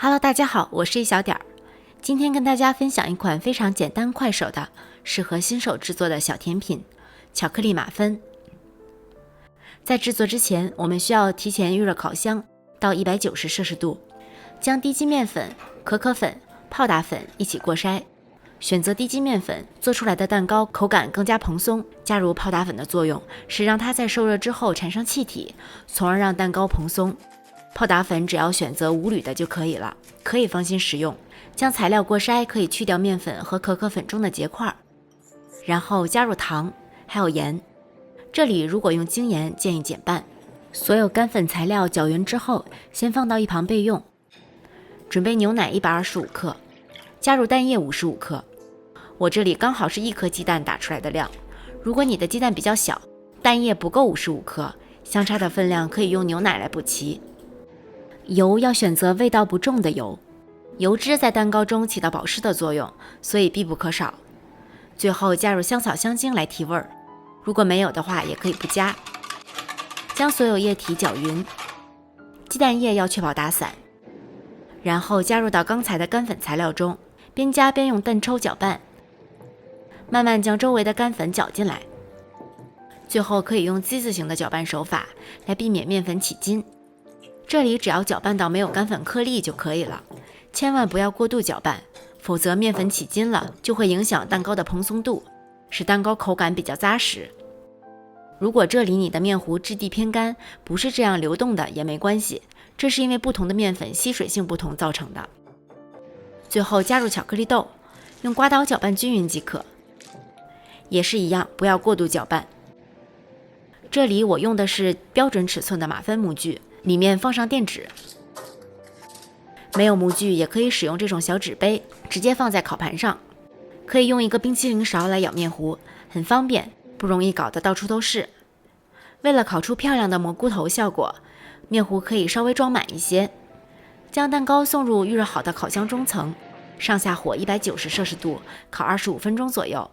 Hello， 大家好，我是一小点儿。今天跟大家分享一款非常简单快手的，适合新手制作的小甜品——巧克力马芬。在制作之前，我们需要提前预热烤箱到190摄氏度，将低筋面粉、可可粉、泡打粉一起过筛。选择低筋面粉，做出来的蛋糕口感更加蓬松。加入泡打粉的作用是让它在受热之后产生气体，从而让蛋糕蓬松。泡打粉只要选择无铝的就可以了，可以放心食用。将材料过筛，可以去掉面粉和可可粉中的结块，然后加入糖还有盐。这里如果用精盐，建议减半。所有干粉材料搅匀之后，先放到一旁备用。准备牛奶125克，加入蛋液55克。我这里刚好是1颗鸡蛋打出来的量，如果你的鸡蛋比较小，蛋液不够55克，相差的分量可以用牛奶来补齐。油要选择味道不重的油，油脂在蛋糕中起到保湿的作用，所以必不可少。最后加入香草香精来提味儿，如果没有的话也可以不加。将所有液体搅匀，鸡蛋液要确保打散，然后加入到刚才的干粉材料中，边加边用蛋抽搅拌，慢慢将周围的干粉搅进来。最后可以用 Z 字形的搅拌手法来避免面粉起筋。这里只要搅拌到没有干粉颗粒就可以了，千万不要过度搅拌，否则面粉起筋了就会影响蛋糕的蓬松度，使蛋糕口感比较扎实。如果这里你的面糊质地偏干，不是这样流动的也没关系，这是因为不同的面粉吸水性不同造成的。最后加入巧克力豆，用刮刀搅拌均匀即可。也是一样，不要过度搅拌。这里我用的是标准尺寸的马芬模具，里面放上垫纸。没有模具也可以使用这种小纸杯，直接放在烤盘上。可以用一个冰淇淋勺来舀面糊，很方便，不容易搞得到处都是。为了烤出漂亮的蘑菇头效果，面糊可以稍微装满一些。将蛋糕送入预热好的烤箱中层，上下火190摄氏度，烤25分钟左右。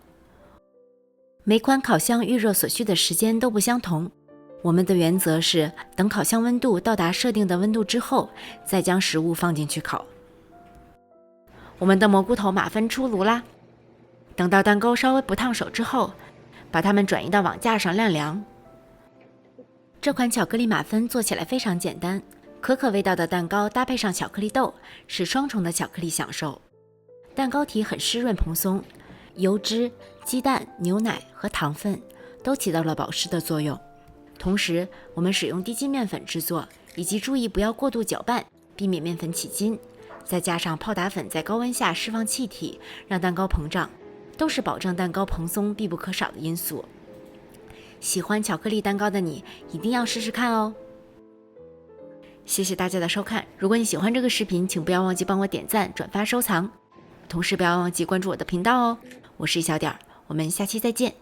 每款烤箱预热所需的时间都不相同，我们的原则是等烤箱温度到达设定的温度之后，再将食物放进去烤。我们的蘑菇头马芬出炉啦，等到蛋糕稍微不烫手之后，把它们转移到网架上晾凉。这款巧克力马芬做起来非常简单，可可味道的蛋糕搭配上巧克力豆，是双重的巧克力享受。蛋糕体很湿润蓬松，油脂、鸡蛋、牛奶和糖分都起到了保湿的作用。同时我们使用低筋面粉制作，以及注意不要过度搅拌，避免面粉起筋，再加上泡打粉在高温下释放气体，让蛋糕膨胀，都是保证蛋糕蓬松必不可少的因素。喜欢巧克力蛋糕的你一定要试试看哦。谢谢大家的收看，如果你喜欢这个视频，请不要忘记帮我点赞、转发、收藏，同时不要忘记关注我的频道哦。我是一小点儿，我们下期再见。